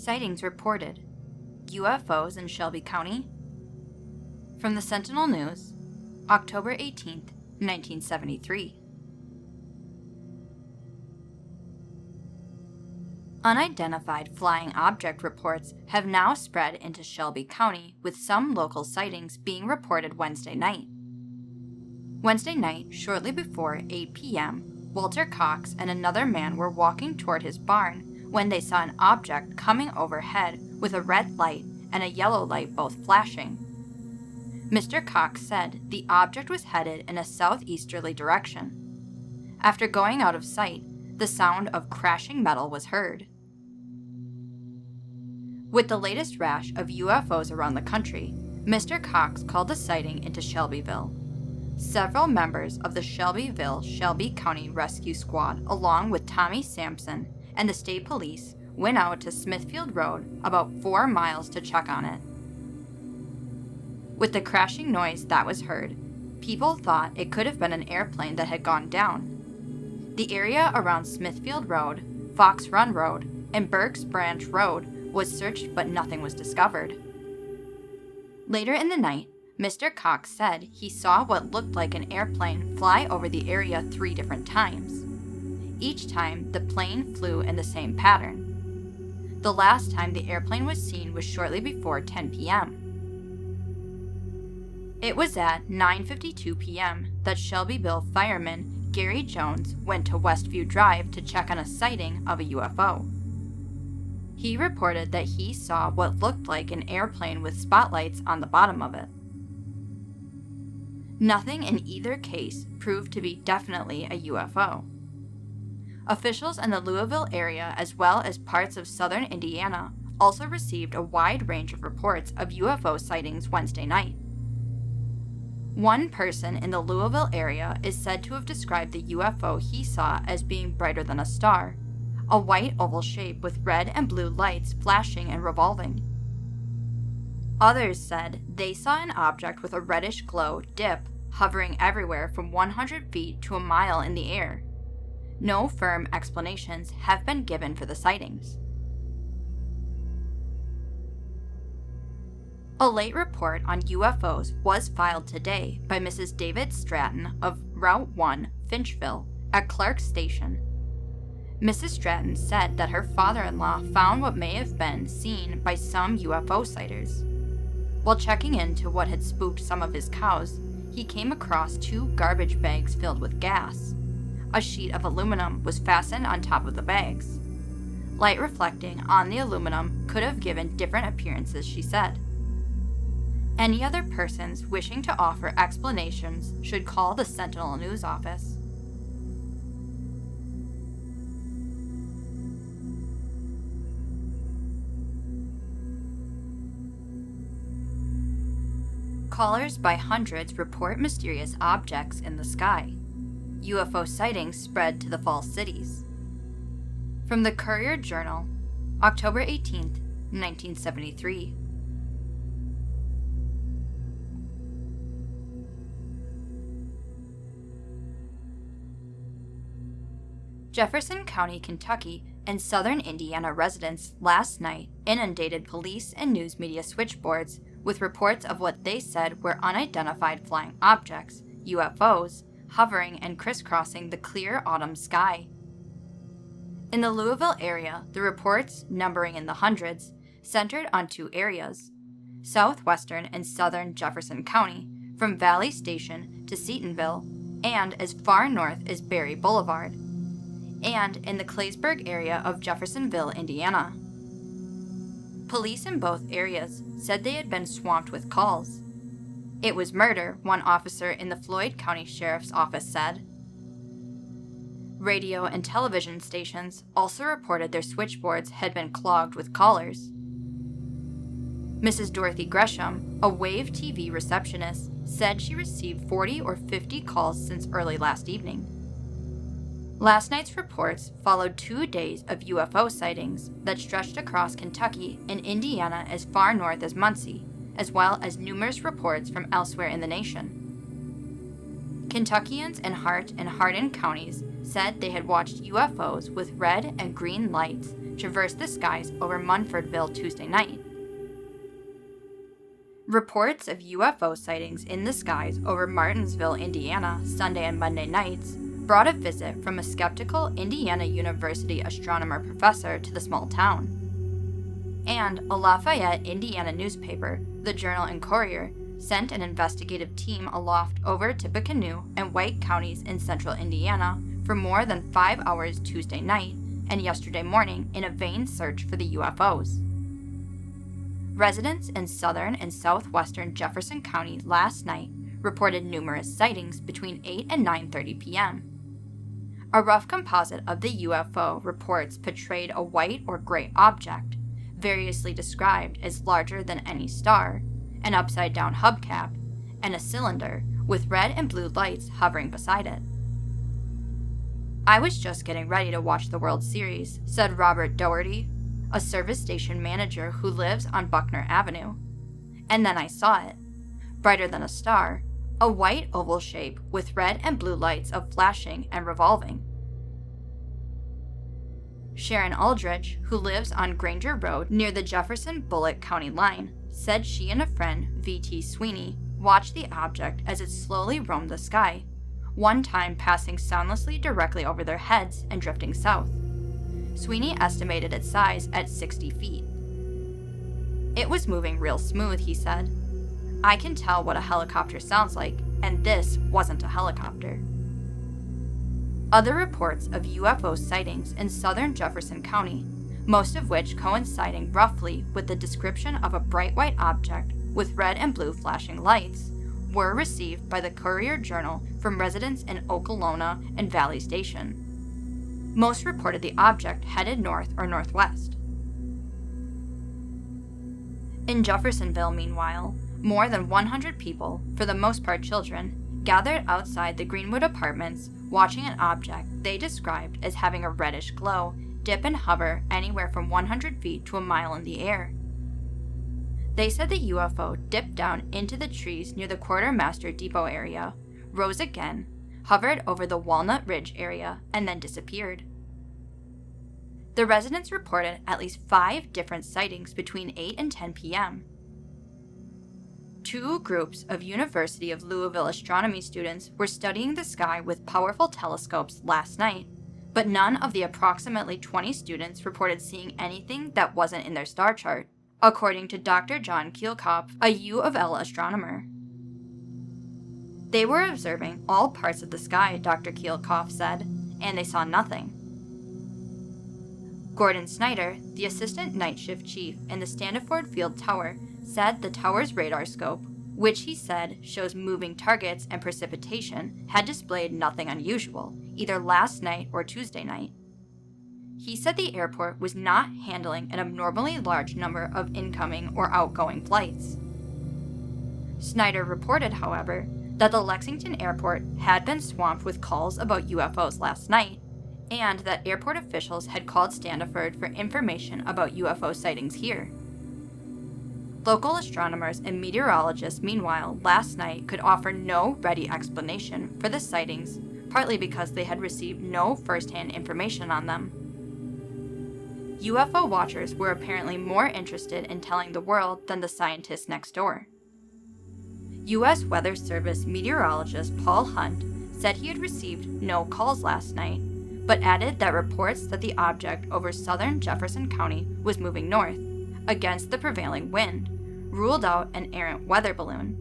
Sightings reported. UFOs in Shelby County. From the Sentinel News, October 18, 1973. Unidentified flying object reports have now spread into Shelby County, with some local sightings being reported Wednesday night. Wednesday night, shortly before 8 p.m., Walter Cox and another man were walking toward his barn when they saw an object coming overhead with a red light and a yellow light both flashing. Mr. Cox said the object was headed in a southeasterly direction. After going out of sight, the sound of crashing metal was heard. With the latest rash of UFOs around the country, Mr. Cox called the sighting into Shelbyville. Several members of the Shelby County Rescue Squad, along with Tommy Sampson and the state police, went out to Smithfield Road, about 4 miles, to check on it. With the crashing noise that was heard, people thought it could have been an airplane that had gone down. The area around Smithfield Road, Fox Run Road, and Burke's Branch Road was searched, but nothing was discovered. Later in the night, Mr. Cox said he saw what looked like an airplane fly over the area 3 different times. Each time, the plane flew in the same pattern. The last time the airplane was seen was shortly before 10 p.m. It was at 9:52 p.m. that Shelbyville fireman Gary Jones went to Westview Drive to check on a sighting of a UFO. He reported that he saw what looked like an airplane with spotlights on the bottom of it. Nothing in either case proved to be definitely a UFO. Officials in the Louisville area, as well as parts of southern Indiana, also received a wide range of reports of UFO sightings Wednesday night. One person in the Louisville area is said to have described the UFO he saw as being brighter than a star, a white oval shape with red and blue lights flashing and revolving. Others said they saw an object with a reddish glow dip, hovering everywhere from 100 feet to a mile in the air. No firm explanations have been given for the sightings. A late report on UFOs was filed today by Mrs. David Stratton of Route 1, Finchville, at Clark Station. Mrs. Stratton said that her father-in-law found what may have been seen by some UFO sighters. While checking into what had spooked some of his cows, he came across 2 garbage bags filled with gas. A sheet of aluminum was fastened on top of the bags. Light reflecting on the aluminum could have given different appearances, she said. Any other persons wishing to offer explanations should call the Sentinel News office. Callers by hundreds report mysterious objects in the sky. UFO sightings spread to the Falls cities. From the Courier-Journal, October 18, 1973. Jefferson County, Kentucky, and southern Indiana residents last night inundated police and news media switchboards with reports of what they said were unidentified flying objects, UFOs, hovering and crisscrossing the clear autumn sky. In the Louisville area, the reports, numbering in the hundreds, centered on 2 areas: southwestern and southern Jefferson County, from Valley Station to Seatonville, and as far north as Berry Boulevard, and in the Claysburg area of Jeffersonville, Indiana. Police in both areas said they had been swamped with calls. It was murder, one officer in the Floyd County Sheriff's Office said. Radio and television stations also reported their switchboards had been clogged with callers. Mrs. Dorothy Gresham, a Wave TV receptionist, said she received 40 or 50 calls since early last evening. Last night's reports followed 2 days of UFO sightings that stretched across Kentucky and Indiana as far north as Muncie, as well as numerous reports from elsewhere in the nation. Kentuckians in Hart and Hardin counties said they had watched UFOs with red and green lights traversed the skies over Munfordville Tuesday night. Reports of UFO sightings in the skies over Martinsville, Indiana, Sunday and Monday nights brought a visit from a skeptical Indiana University astronomer professor to the small town. And a Lafayette, Indiana newspaper, the Journal and Courier, sent an investigative team aloft over Tippecanoe and White counties in central Indiana for more than 5 hours Tuesday night and yesterday morning in a vain search for the UFOs. Residents in southern and southwestern Jefferson County last night reported numerous sightings between 8 and 9:30 p.m. A rough composite of the UFO reports portrayed a white or gray object, variously described as larger than any star, an upside-down hubcap, and a cylinder with red and blue lights hovering beside it. "I was just getting ready to watch the World Series," said Robert Doherty, a service station manager who lives on Buckner Avenue. "And then I saw it, brighter than a star, a white oval shape with red and blue lights of flashing and revolving." Sharon Aldrich, who lives on Granger Road near the Jefferson-Bullitt County line, said she and a friend, V.T. Sweeney, watched the object as it slowly roamed the sky, one time passing soundlessly directly over their heads and drifting south. Sweeney estimated its size at 60 feet. "It was moving real smooth," he said. "I can tell what a helicopter sounds like, and this wasn't a helicopter." Other reports of UFO sightings in southern Jefferson County, most of which coinciding roughly with the description of a bright white object with red and blue flashing lights, were received by the Courier-Journal from residents in Okolona and Valley Station. Most reported the object headed north or northwest. In Jeffersonville, meanwhile, more than 100 people, for the most part children, gathered outside the Greenwood Apartments watching an object they described as having a reddish glow dip and hover anywhere from 100 feet to a mile in the air. They said the UFO dipped down into the trees near the Quartermaster Depot area, rose again, hovered over the Walnut Ridge area, and then disappeared. The residents reported at least 5 different sightings between 8 and 10 p.m. 2 groups of University of Louisville astronomy students were studying the sky with powerful telescopes last night, but none of the approximately 20 students reported seeing anything that wasn't in their star chart, according to Dr. John Kentcuky, a U of L astronomer. "They were observing all parts of the sky," Dr. Kentcuky said, "and they saw nothing." Gordon Snyder, the assistant night shift chief in the Standiford Field Tower, said the tower's radar scope, which he said shows moving targets and precipitation, had displayed nothing unusual, either last night or Tuesday night. He said the airport was not handling an abnormally large number of incoming or outgoing flights. Snyder reported, however, that the Lexington airport had been swamped with calls about UFOs last night, and that airport officials had called Standiford for information about UFO sightings here. Local astronomers and meteorologists, meanwhile, last night could offer no ready explanation for the sightings, partly because they had received no first-hand information on them. UFO watchers were apparently more interested in telling the world than the scientists next door. U.S. Weather Service meteorologist Paul Hunt said he had received no calls last night, but added that reports that the object over southern Jefferson County was moving north, against the prevailing wind, ruled out an errant weather balloon.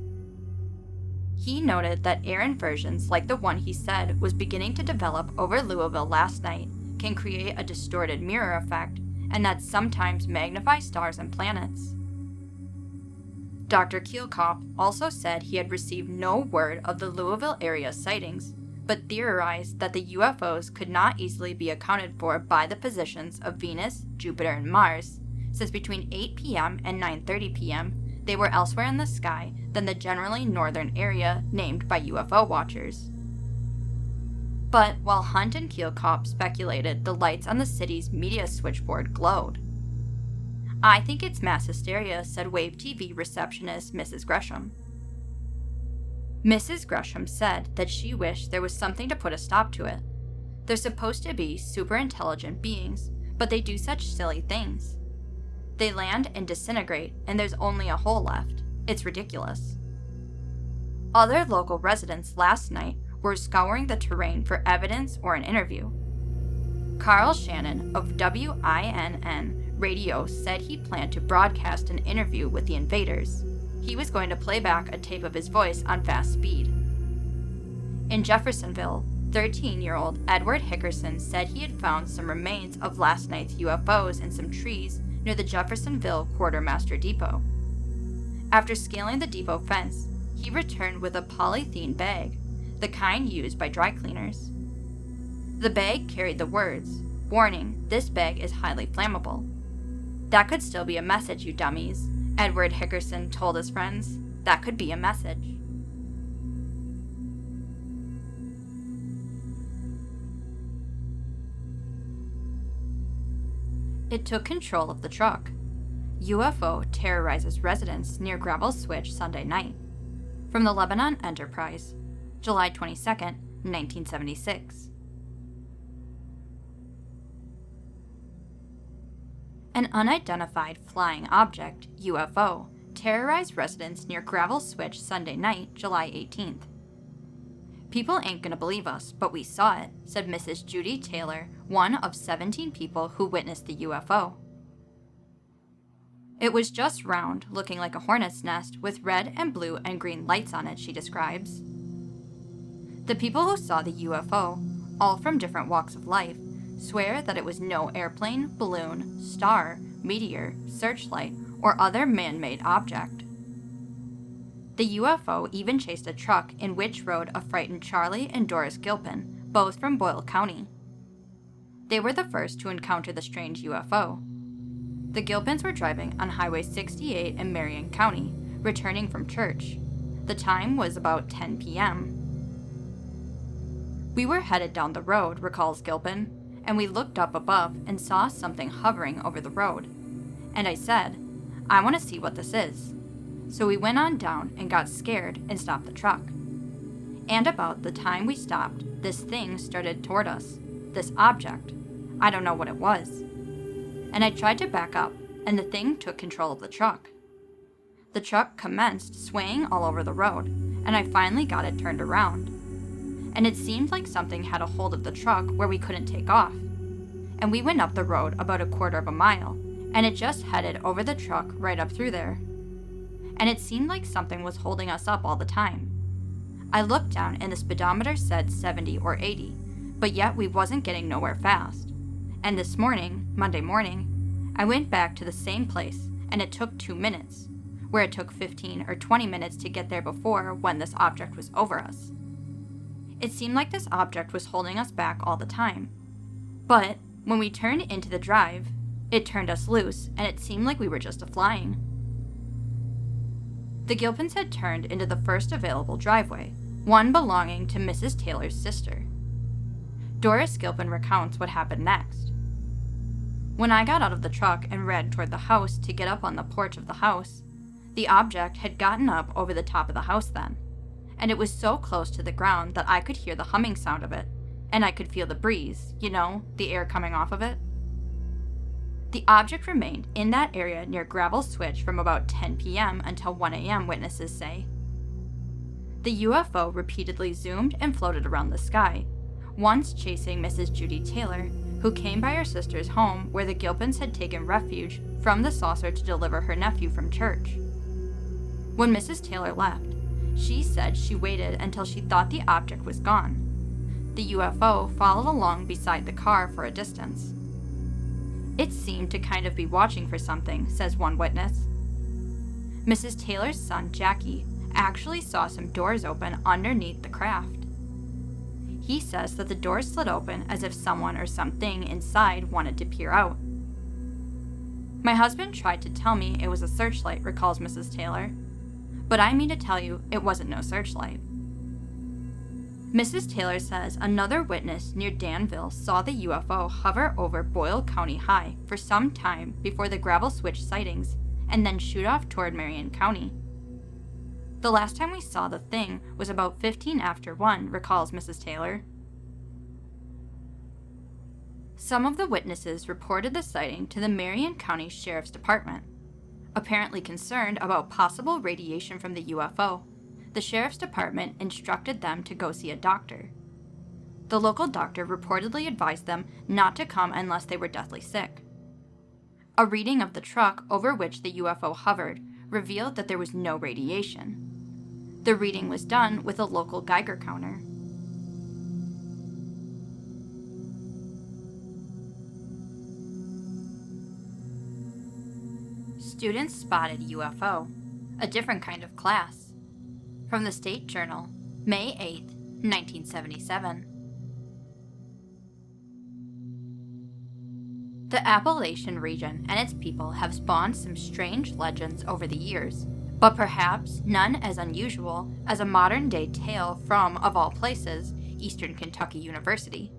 He noted that air inversions like the one he said was beginning to develop over Louisville last night can create a distorted mirror effect, and that sometimes magnify stars and planets. Dr. Kentcuky also said he had received no word of the Louisville area sightings, but theorized that the UFOs could not easily be accounted for by the positions of Venus, Jupiter, and Mars, since between 8 p.m. and 9:30 p.m. they were elsewhere in the sky than the generally northern area named by UFO watchers. But while Hunt and Kentcuky speculated the lights on the city's media switchboard glowed. "I think it's mass hysteria," said Wave TV receptionist Mrs. Gresham. Mrs. Gresham said that she wished there was something to put a stop to it. They're supposed to be super intelligent beings, but they do such silly things. They land and disintegrate, and there's only a hole left. It's ridiculous. Other local residents last night were scouring the terrain for evidence or an interview. Carl Shannon of WINN Radio said he planned to broadcast an interview with the invaders. He was going to play back a tape of his voice on fast speed. In Jeffersonville, 13-year-old Edward Hickerson said he had found some remains of last night's UFOs in some trees near the Jeffersonville Quartermaster Depot. After scaling the depot fence, he returned with a polythene bag, the kind used by dry cleaners. The bag carried the words, "Warning, this bag is highly flammable." "That could still be a message, you dummies," Edward Hickerson told his friends. "That could be a message." It took control of the truck. UFO terrorizes residents near Gravel Switch Sunday night. From the Lebanon Enterprise, July 22, 1976. An unidentified flying object, UFO, terrorized residents near Gravel Switch Sunday night, July 18th. "People ain't gonna believe us, but we saw it," said Mrs. Judy Taylor, one of 17 people who witnessed the UFO. "It was just round, looking like a hornet's nest with red and blue and green lights on it," she describes. The people who saw the UFO, all from different walks of life, swear that it was no airplane, balloon, star, meteor, searchlight, or other man-made object. The UFO even chased a truck in which rode a frightened Charlie and Doris Gilpin, both from Boyle County. They were the first to encounter the strange UFO. The Gilpins were driving on Highway 68 in Marion County, returning from church. The time was about 10 p.m. "We were headed down the road," recalls Gilpin, "and we looked up above and saw something hovering over the road. And I said, 'I want to see what this is.' So we went on down and got scared and stopped the truck. And about the time we stopped, this thing started toward us, this object. I don't know what it was. And I tried to back up, and the thing took control of the truck. The truck commenced swaying all over the road, and I finally got it turned around. And it seemed like something had a hold of the truck where we couldn't take off. And we went up the road about a quarter of a mile, and it just headed over the truck right up through there. And it seemed like something was holding us up all the time. I looked down and the speedometer said 70 or 80, but yet we wasn't getting nowhere fast. And this morning, Monday morning, I went back to the same place, and it took 2 minutes, where it took 15 or 20 minutes to get there before when this object was over us. It seemed like this object was holding us back all the time. But when we turned into the drive, it turned us loose, and it seemed like we were just a-flying." The Gilpins had turned into the first available driveway, one belonging to Mrs. Taylor's sister. Doris Gilpin recounts what happened next. "When I got out of the truck and ran toward the house to get up on the porch of the house, the object had gotten up over the top of the house then, and it was so close to the ground that I could hear the humming sound of it, and I could feel the breeze, the air coming off of it. The object remained in that area near Gravel Switch from about 10 p.m. until 1 a.m., witnesses say. The UFO repeatedly zoomed and floated around the sky, once chasing Mrs. Judy Taylor, who came by her sister's home where the Gilpins had taken refuge from the saucer to deliver her nephew from church. When Mrs. Taylor left, she said she waited until she thought the object was gone. The UFO followed along beside the car for a distance. It seemed to kind of be watching for something, says one witness. Mrs. Taylor's son, Jackie, actually saw some doors open underneath the craft. He says that the doors slid open as if someone or something inside wanted to peer out. "My husband tried to tell me it was a searchlight," recalls Mrs. Taylor. "But I mean to tell you, it wasn't no searchlight." Mrs. Taylor says another witness near Danville saw the UFO hover over Boyle County High for some time before the Gravel Switch sightings and then shoot off toward Marion County. "The last time we saw the thing was about 15 after 1, recalls Mrs. Taylor. Some of the witnesses reported the sighting to the Marion County Sheriff's Department. Apparently concerned about possible radiation from the UFO, the Sheriff's Department instructed them to go see a doctor. The local doctor reportedly advised them not to come unless they were deathly sick. A reading of the truck over which the UFO hovered revealed that there was no radiation. The reading was done with a local Geiger counter. Students spotted UFO, a different kind of class. From the State Journal, May 8, 1977. The Appalachian region and its people have spawned some strange legends over the years, but perhaps none as unusual as a modern-day tale from, of all places, Eastern Kentucky University.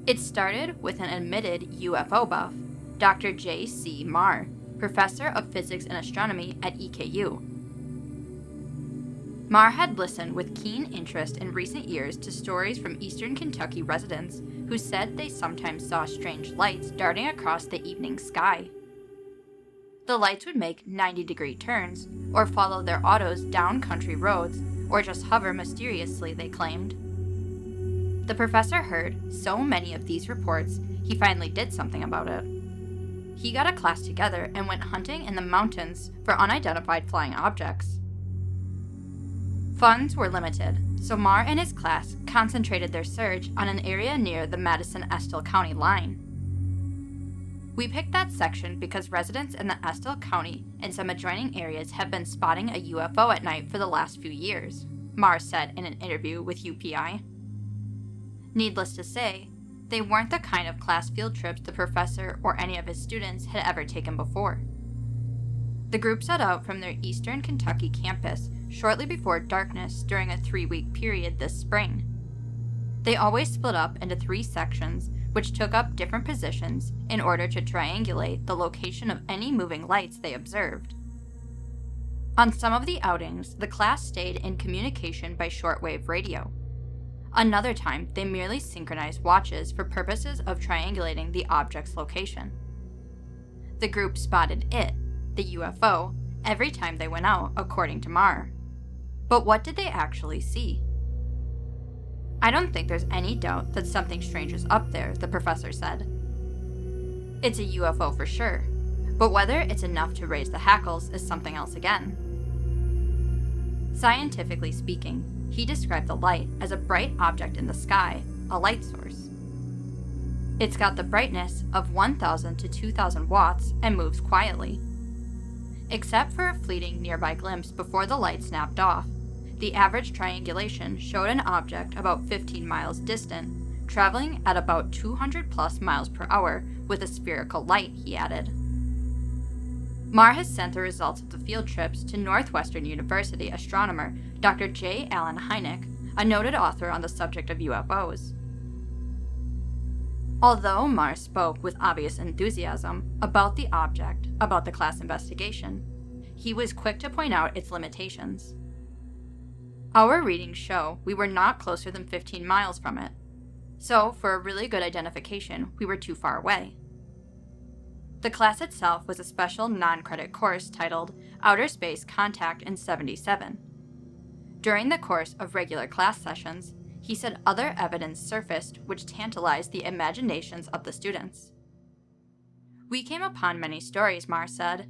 It started with an admitted UFO buff, Dr. J.C. Marr, professor of physics and astronomy at EKU. Marr had listened with keen interest in recent years to stories from Eastern Kentucky residents who said they sometimes saw strange lights darting across the evening sky. The lights would make 90-degree turns, or follow their autos down country roads, or just hover mysteriously, they claimed. The professor heard so many of these reports, he finally did something about it. He got a class together and went hunting in the mountains for unidentified flying objects. Funds were limited, so Marr and his class concentrated their search on an area near the Madison-Estill County line. We picked that section because residents in the Estill County and some adjoining areas have been spotting a UFO at night for the last few years, Marr said in an interview with UPI. Needless to say, they weren't the kind of class field trips the professor or any of his students had ever taken before. The group set out from their Eastern Kentucky campus shortly before darkness during a 3-week period this spring. They always split up into 3 sections, which took up different positions in order to triangulate the location of any moving lights they observed. On some of the outings, the class stayed in communication by shortwave radio. Another time, they merely synchronized watches for purposes of triangulating the object's location. The group spotted it, the UFO, every time they went out, according to Marr. But what did they actually see? I don't think there's any doubt that something strange is up there, the professor said. It's a UFO for sure, but whether it's enough to raise the hackles is something else again. Scientifically speaking, he described the light as a bright object in the sky, a light source. It's got the brightness of 1,000 to 2,000 watts and moves quietly. Except for a fleeting nearby glimpse before the light snapped off, the average triangulation showed an object about 15 miles distant, traveling at about 200 plus miles per hour with a spherical light, he added. Marr has sent the results of the field trips to Northwestern University astronomer Dr. J. Allen Hynek, a noted author on the subject of UFOs. Although Marr spoke with obvious enthusiasm about the object, about the class investigation, he was quick to point out its limitations. Our readings show we were not closer than 15 miles from it, so for a really good identification, we were too far away. The class itself was a special non-credit course titled Outer Space Contact in 77. During the course of regular class sessions, he said other evidence surfaced which tantalized the imaginations of the students. We came upon many stories, Marr said.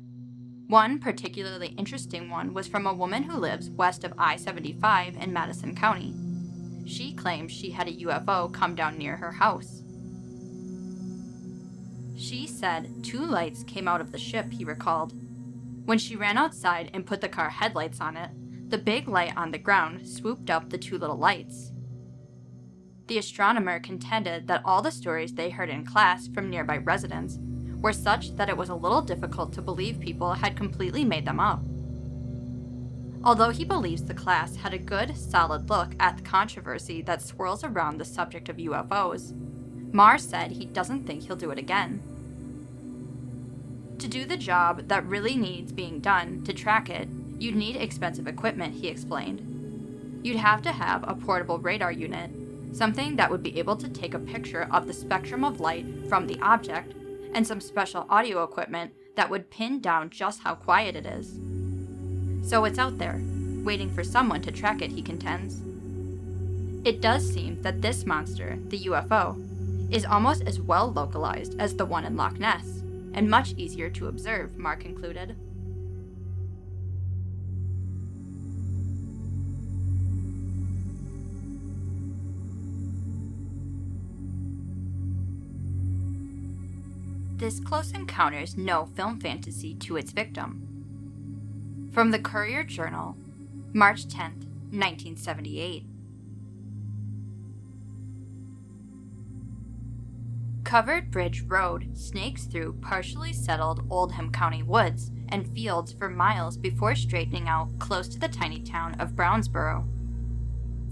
One particularly interesting one was from a woman who lives west of I-75 in Madison County. She claims she had a UFO come down near her house. She said 2 lights came out of the ship, he recalled. When she ran outside and put the car headlights on it, the big light on the ground swooped up the 2 little lights. The astronomer contended that all the stories they heard in class from nearby residents were such that it was a little difficult to believe people had completely made them up. Although he believes the class had a good, solid look at the controversy that swirls around the subject of UFOs, Marr said he doesn't think he'll do it again. To do the job that really needs being done to track it, you'd need expensive equipment, he explained. You'd have to have a portable radar unit, something that would be able to take a picture of the spectrum of light from the object, and some special audio equipment that would pin down just how quiet it is. So it's out there, waiting for someone to track it, he contends. It does seem that this monster, the UFO, is almost as well localized as the one in Loch Ness, and much easier to observe, Mark concluded. This close encounter's no film fantasy to its victim. From the Courier-Journal, March 10th, 1978. Covered Bridge Road snakes through partially settled Oldham County woods and fields for miles before straightening out close to the tiny town of Brownsboro.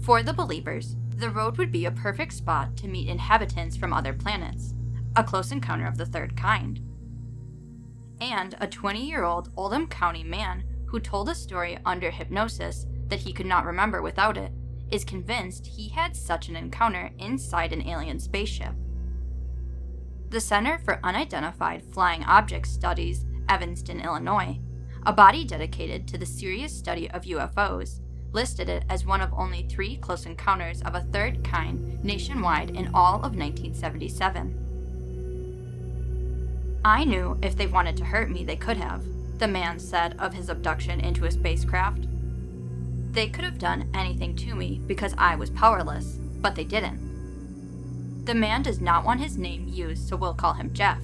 For the believers, the road would be a perfect spot to meet inhabitants from other planets, a close encounter of the third kind. And a 20-year-old Oldham County man who told a story under hypnosis that he could not remember without it is convinced he had such an encounter inside an alien spaceship. The Center for Unidentified Flying Objects studies Evanston, Illinois, a body dedicated to the serious study of UFOs, listed it as one of only 3 close encounters of a third kind nationwide in all of 1977. I knew if they wanted to hurt me, they could have, the man said of his abduction into a spacecraft. They could have done anything to me because I was powerless, but they didn't. The man does not want his name used, so we'll call him Jeff.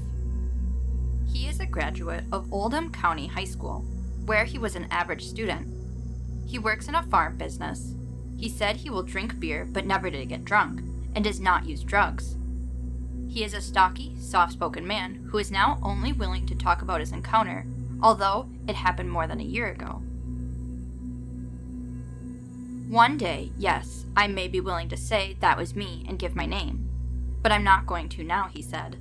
He is a graduate of Oldham County High School, where he was an average student. He works in a farm business. He said he will drink beer but never to get drunk, and does not use drugs. He is a stocky, soft-spoken man who is now only willing to talk about his encounter, although it happened more than a year ago. One day, yes, I may be willing to say that was me and give my name, but I'm not going to now, he said.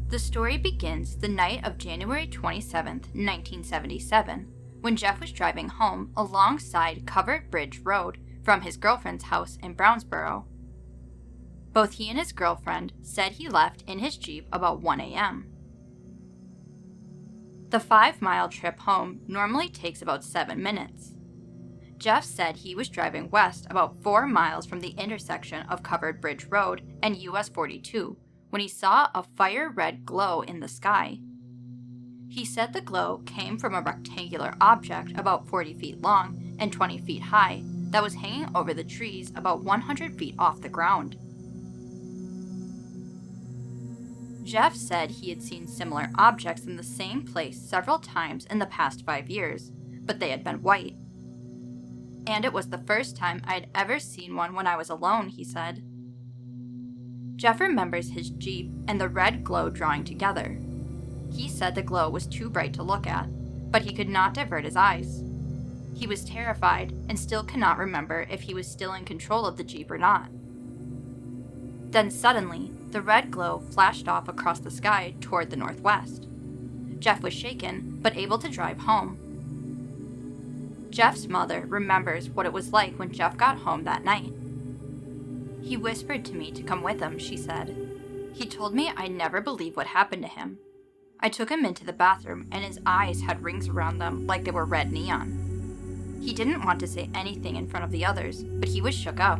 The story begins the night of January 27th, 1977, when Jeff was driving home alongside Covered Bridge Road from his girlfriend's house in Brownsboro. Both he and his girlfriend said he left in his Jeep about 1 a.m. The 5-mile trip home normally takes about 7 minutes. Jeff said he was driving west about 4 miles from the intersection of Covered Bridge Road and US 42 when he saw a fire-red glow in the sky. He said the glow came from a rectangular object about 40 feet long and 20 feet high that was hanging over the trees about 100 feet off the ground. Jeff said he had seen similar objects in the same place several times in the past 5 years, but they had been white. And it was the first time I had ever seen one when I was alone, he said. Jeff remembers his Jeep and the red glow drawing together. He said the glow was too bright to look at, but he could not divert his eyes. He was terrified and still cannot remember if he was still in control of the Jeep or not. Then suddenly, the red glow flashed off across the sky toward the northwest. Jeff was shaken, but able to drive home. Jeff's mother remembers what it was like when Jeff got home that night. He whispered to me to come with him, she said. He told me I'd never believe what happened to him. I took him into the bathroom and his eyes had rings around them like they were red neon. He didn't want to say anything in front of the others, but he was shook up.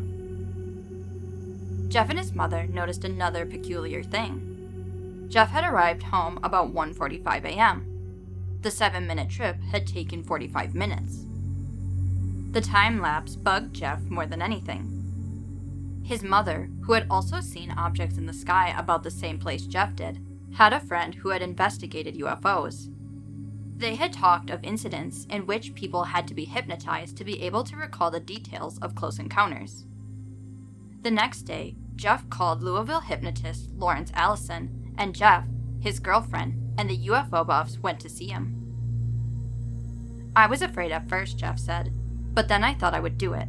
Jeff and his mother noticed another peculiar thing. Jeff had arrived home about 1:45 a.m. The 7-minute trip had taken 45 minutes. The time lapse bugged Jeff more than anything. His mother, who had also seen objects in the sky about the same place Jeff did, had a friend who had investigated UFOs. They had talked of incidents in which people had to be hypnotized to be able to recall the details of close encounters. The next day, Jeff called Louisville hypnotist Lawrence Allison, and Jeff, his girlfriend, and the UFO buffs went to see him. I was afraid at first, Jeff said, but then I thought I would do it.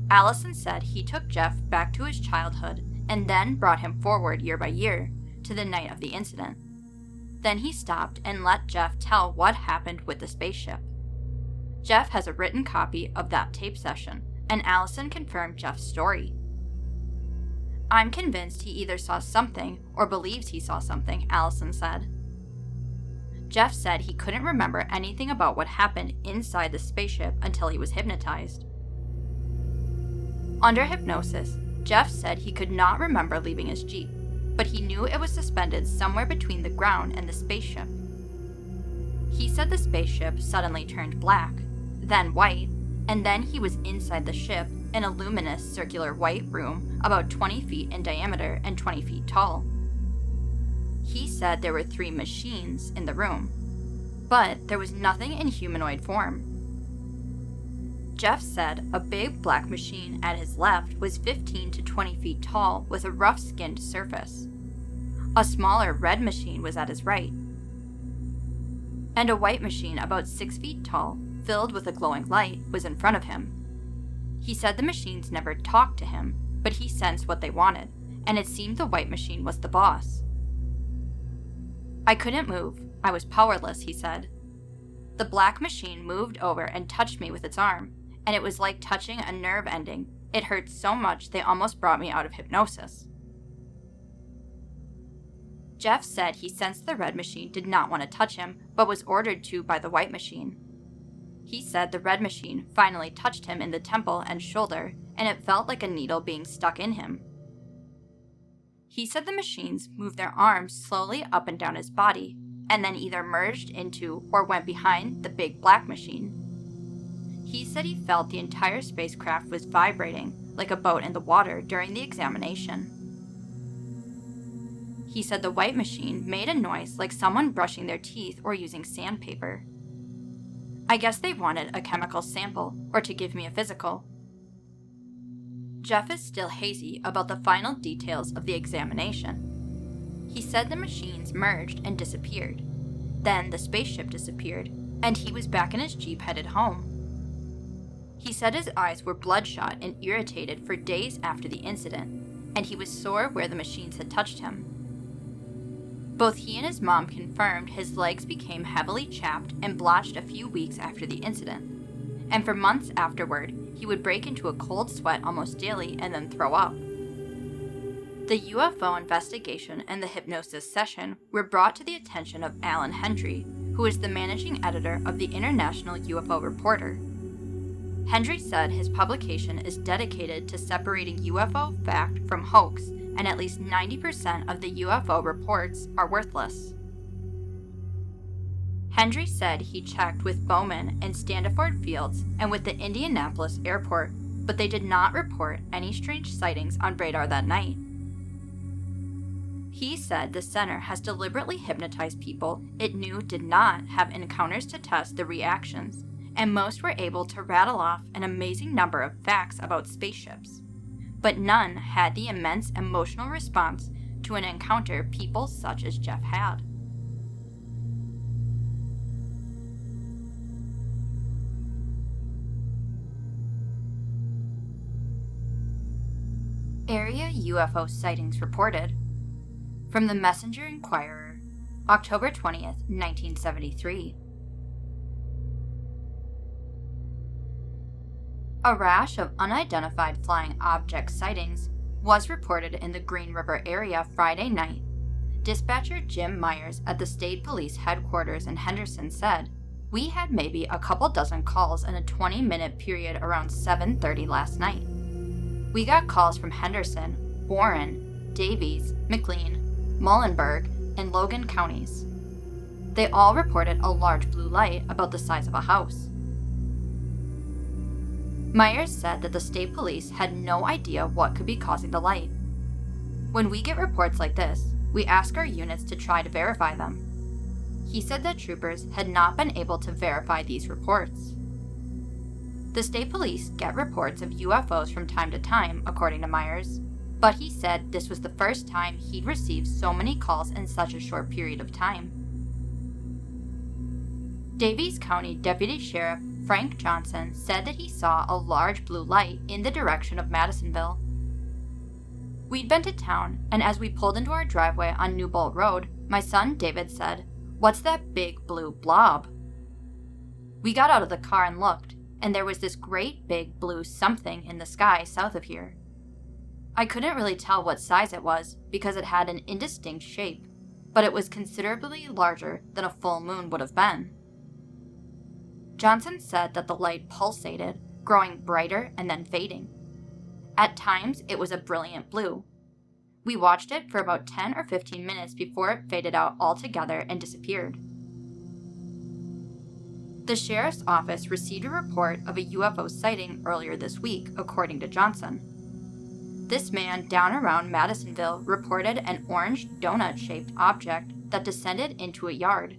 Allison said he took Jeff back to his childhood and then brought him forward year by year to the night of the incident. Then he stopped and let Jeff tell what happened with the spaceship. Jeff has a written copy of that tape session and Allison confirmed Jeff's story. "I'm convinced he either saw something or believes he saw something," Allison said. Jeff said he couldn't remember anything about what happened inside the spaceship until he was hypnotized. Under hypnosis, Jeff said he could not remember leaving his Jeep, but he knew it was suspended somewhere between the ground and the spaceship. He said the spaceship suddenly turned black, then white, and then he was inside the ship in a luminous circular white room about 20 feet in diameter and 20 feet tall. He said there were 3 machines in the room, but there was nothing in humanoid form. Jeff said a big black machine at his left was 15 to 20 feet tall with a rough-skinned surface. A smaller red machine was at his right, and a white machine about 6 feet tall, filled with a glowing light, was in front of him. He said the machines never talked to him, but he sensed what they wanted, and it seemed the white machine was the boss. "I couldn't move. I was powerless," he said. "The black machine moved over and touched me with its arm, and it was like touching a nerve ending. It hurt so much they almost brought me out of hypnosis." Jeff said he sensed the red machine did not want to touch him, but was ordered to by the white machine. He said the red machine finally touched him in the temple and shoulder, and it felt like a needle being stuck in him. He said the machines moved their arms slowly up and down his body, and then either merged into or went behind the big black machine. He said he felt the entire spacecraft was vibrating like a boat in the water during the examination. He said the white machine made a noise like someone brushing their teeth or using sandpaper. "I guess they wanted a chemical sample or to give me a physical." Jeff is still hazy about the final details of the examination. He said the machines merged and disappeared. Then the spaceship disappeared, and he was back in his Jeep headed home. He said his eyes were bloodshot and irritated for days after the incident, and he was sore where the machines had touched him. Both he and his mom confirmed his legs became heavily chapped and blotched a few weeks after the incident, and for months afterward, he would break into a cold sweat almost daily and then throw up. The UFO investigation and the hypnosis session were brought to the attention of Alan Hendry, who is the managing editor of the International UFO Reporter. Hendry said his publication is dedicated to separating UFO fact from hoax, and at least 90% of the UFO reports are worthless. Hendry said he checked with Bowman and Standiford Fields and with the Indianapolis airport, but they did not report any strange sightings on radar that night. He said the center has deliberately hypnotized people it knew did not have encounters to test the reactions, and most were able to rattle off an amazing number of facts about spaceships, but none had the immense emotional response to an encounter people such as Jeff had. Area UFO sightings reported. From the Messenger Inquirer, October 20th, 1973. A rash of unidentified flying object sightings was reported in the Green River area Friday night. Dispatcher Jim Myers at the State Police Headquarters in Henderson said, "We had maybe a couple dozen calls in a 20-minute period around 7:30 last night. We got calls from Henderson, Warren, Davies, McLean, Muhlenberg, and Logan counties. They all reported a large blue light about the size of a house." Myers said that the state police had no idea what could be causing the light. "When we get reports like this, we ask our units to try to verify them." He said that troopers had not been able to verify these reports. The state police get reports of UFOs from time to time, according to Myers, but he said this was the first time he'd received so many calls in such a short period of time. Davies County Deputy Sheriff Frank Johnson said that he saw a large blue light in the direction of Madisonville. "We'd been to town, and as we pulled into our driveway on Newbolt Road, my son David said, 'What's that big blue blob?' We got out of the car and looked, and there was this great big blue something in the sky south of here. I couldn't really tell what size it was because it had an indistinct shape, but it was considerably larger than a full moon would have been. Johnson said that the light pulsated, growing brighter and then fading. At times, it was a brilliant blue. We watched it for about 10 or 15 minutes before it faded out altogether and disappeared. The sheriff's office received a report of a UFO sighting earlier this week, according to Johnson. This man down around Madisonville reported an orange donut-shaped object that descended into a yard.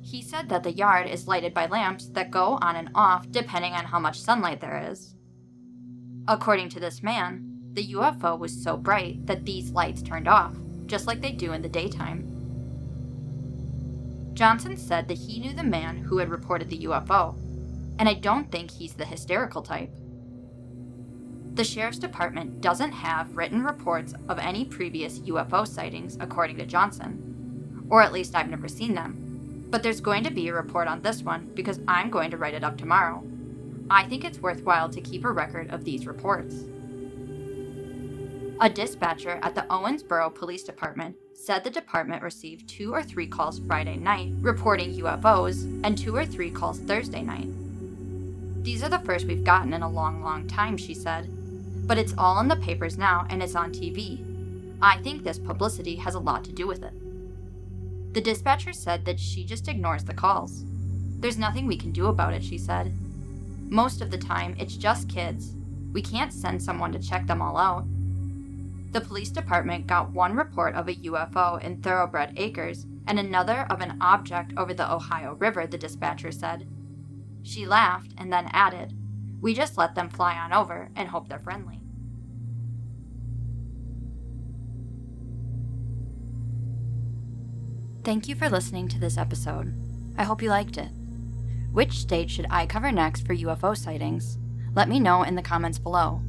He said that the yard is lighted by lamps that go on and off depending on how much sunlight there is. According to this man, the UFO was so bright that these lights turned off, just like they do in the daytime. Johnson said that he knew the man who had reported the UFO, and I don't think he's the hysterical type. The sheriff's department doesn't have written reports of any previous UFO sightings, according to Johnson, or at least I've never seen them, but there's going to be a report on this one because I'm going to write it up tomorrow. I think it's worthwhile to keep a record of these reports. A dispatcher at the Owensboro Police Department said the department received 2 or 3 calls Friday night reporting UFOs and 2 or 3 calls Thursday night. These are the first we've gotten in a long time, she said. But it's all in the papers now and it's on TV. I think this publicity has a lot to do with it. The dispatcher said that she just ignores the calls. There's nothing we can do about it, she said. Most of the time, it's just kids. We can't send someone to check them all out. The police department got 1 report of a UFO in Thoroughbred Acres and another of an object over the Ohio River, the dispatcher said. She laughed and then added, "We just let them fly on over and hope they're friendly." Thank you for listening to this episode. I hope you liked it. Which state should I cover next for UFO sightings? Let me know in the comments below.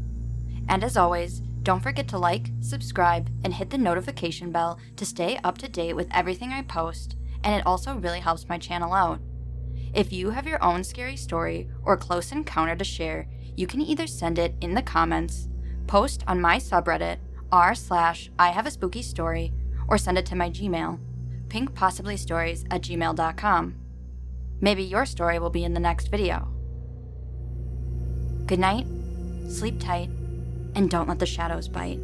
And as always, don't forget to like, subscribe, and hit the notification bell to stay up to date with everything I post, and it also really helps my channel out. If you have your own scary story or close encounter to share, you can either send it in the comments, post on my subreddit, r/ihaveaspookystory, or send it to my Gmail, pinkpossiblystories@gmail.com. Maybe your story will be in the next video. Good night, sleep tight, and don't let the shadows bite.